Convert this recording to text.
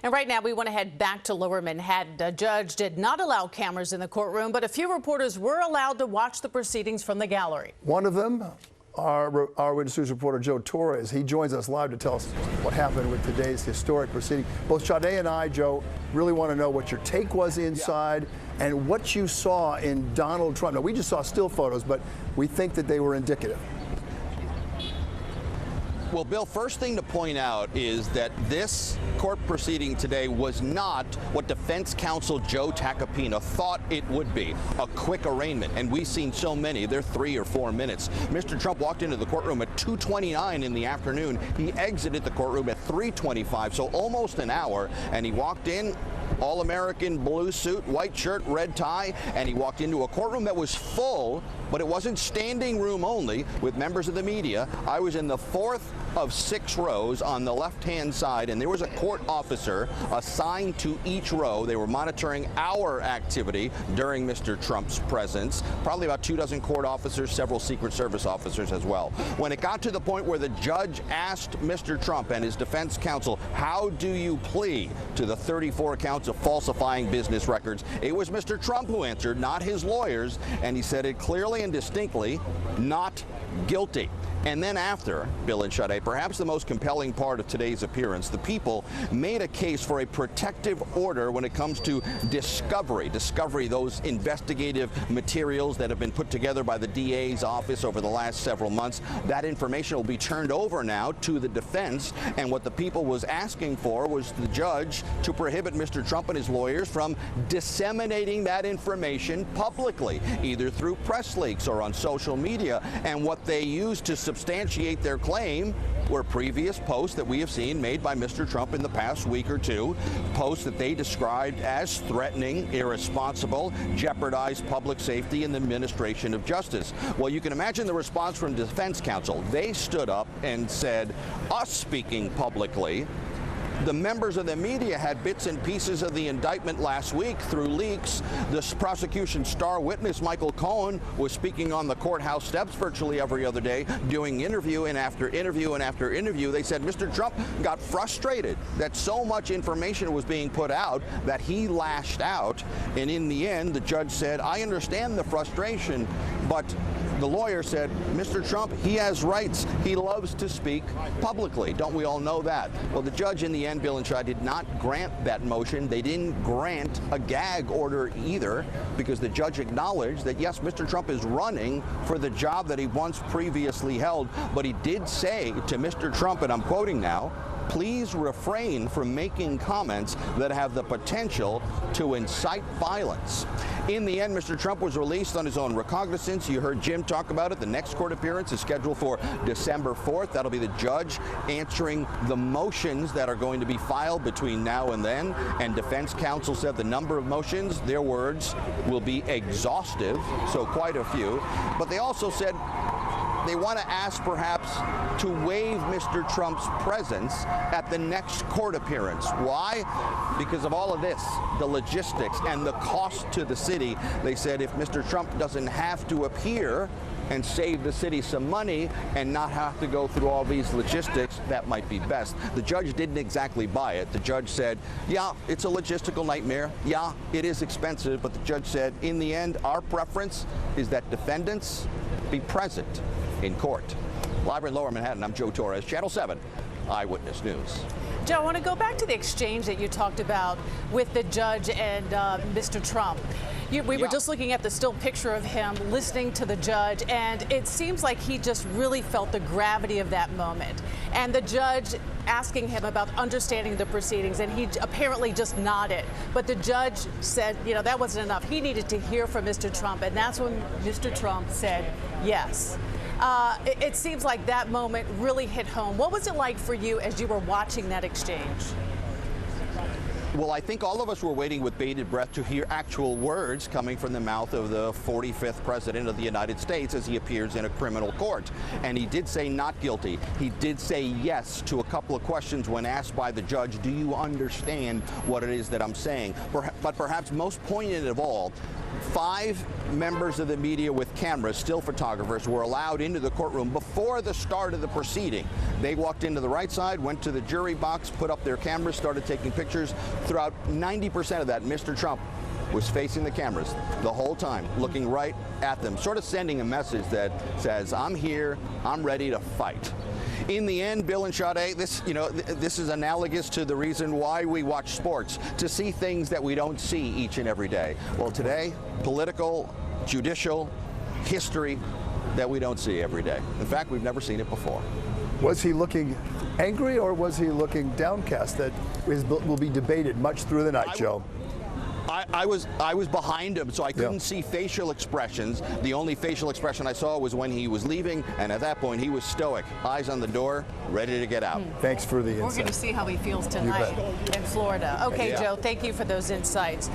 And right now we want to head back to Lower Manhattan. A judge did not allow cameras in the courtroom, but a few reporters were allowed to watch the proceedings from the gallery. One of them, our Eyewitness News reporter Joe Torres. He joins us live to tell us what happened with today's historic proceeding. Both Sade and I, Joe, really want to know what your take was inside and what you saw in Donald Trump. Now, we just saw still photos, but we think that they were indicative. Well, Bill, first thing to point out is that this court proceeding today was not what defense counsel Joe Tacopina thought it would be, a quick arraignment. And we've seen so many, they're 3 or 4 minutes. Mr. Trump walked into the courtroom at 2:29 in the afternoon. He exited the courtroom at 3:25, so almost an hour. And he walked in, all-American blue suit, white shirt, red tie, and he walked into a courtroom that was full, but it wasn't standing room only with members of the media. I was in the 4th of 6 rows on the left-hand side, and there was a court officer assigned to each row. They were monitoring our activity during Mr. Trump's presence. Probably about 24 court officers, several Secret Service officers as well. When it got to the point where the judge asked Mr. Trump and his defense counsel, how do you plead to the 34 counts of falsifying business records, it was Mr. Trump who answered, not his lawyers, and he said it clearly and distinctly, not guilty. And then after, Bill and Sade, perhaps the most compelling part of today's appearance, the people made a case for a protective order when it comes to discovery, those investigative materials that have been put together by the DA's office over the last several months. That information will be turned over now to the defense, and what the people was asking for was the judge to prohibit Mr. Trump and his lawyers from disseminating that information publicly, either through press leaks or on social media. And what they used to substantiate their claim were previous posts that we have seen made by Mr. Trump in the past week or two, posts that they described as threatening, irresponsible, jeopardize public safety and the administration of justice. Well, you can imagine the response from defense counsel. They stood up and said, us speaking publicly. The members of the media had bits and pieces of the indictment last week through leaks. The prosecution's star witness, Michael Cohen, was speaking on the courthouse steps virtually every other day, doing interview and after interview and after interview. They said Mr. Trump got frustrated that so much information was being put out that he lashed out. And in the end, the judge said, I understand the frustration, but the lawyer said, Mr. Trump, he has rights. He loves to speak publicly. Don't we all know that? Well, the judge in the end, Bill and Shai, did not grant that motion. They didn't grant a gag order either, because the judge acknowledged that, yes, Mr. Trump is running for the job that he once previously held, but he did say to Mr. Trump, and I'm quoting now, please refrain from making comments that have the potential to incite violence. In the end, Mr. Trump was released on his own recognizance. You heard Jim talk about it. The next court appearance is scheduled for December 4th. That'll be the judge answering the motions that are going to be filed between now and then. And defense counsel said the number of motions, their words, will be exhaustive, so quite a few. But they also said they want to ask perhaps to waive Mr. Trump's presence at the next court appearance. Why? Because of all of this, the logistics and the cost to the city. They said if Mr. Trump doesn't have to appear and save the city some money and not have to go through all these logistics, that might be best. The judge didn't exactly buy it. The judge said, yeah, it's a logistical nightmare. Yeah, it is expensive. But the judge said, in the end, our preference is that defendants be present in court. Live in Lower Manhattan, I'm Joe Torres, Channel 7 Eyewitness News. Joe, I want to go back to the exchange that you talked about with the judge and Mr. Trump. We were just looking at the still picture of him listening to the judge, and it seems like he just really felt the gravity of that moment. And the judge asking him about understanding the proceedings, and he apparently just nodded. But the judge said, you know, that wasn't enough. He needed to hear from Mr. Trump, and that's when Mr. Trump said yes. It seems like that moment really hit home. What was it like for you as you were watching that exchange? Well, I think all of us were waiting with bated breath to hear actual words coming from the mouth of the 45th president of the United States as he appears in a criminal court. And he did say not guilty. He did say yes to a couple of questions when asked by the judge, do you understand what it is that I'm saying? But perhaps most poignant of all, 5 members of the media with cameras, still photographers, were allowed into the courtroom before the start of the proceeding. They walked into the right side, went to the jury box, put up their cameras, started taking pictures. Throughout 90% of that, Mr. Trump was facing the cameras the whole time, looking right at them, sort of sending a message that says, I'm here, I'm ready to fight. In the end, Bill and Sade, this is analogous to the reason why we watch sports, to see things that we don't see each and every day. Well, today, political, judicial, history that we don't see every day. In fact, we've never seen it before. Was he looking angry or was he looking downcast? That will be debated much through the night, Joe. I was behind him, so I couldn't see facial expressions. The only facial expression I saw was when he was leaving, and at that point he was stoic, eyes on the door, ready to get out. Thanks for the insight. We're going to see how he feels tonight in Florida. Okay, Joe, thank you for those insights.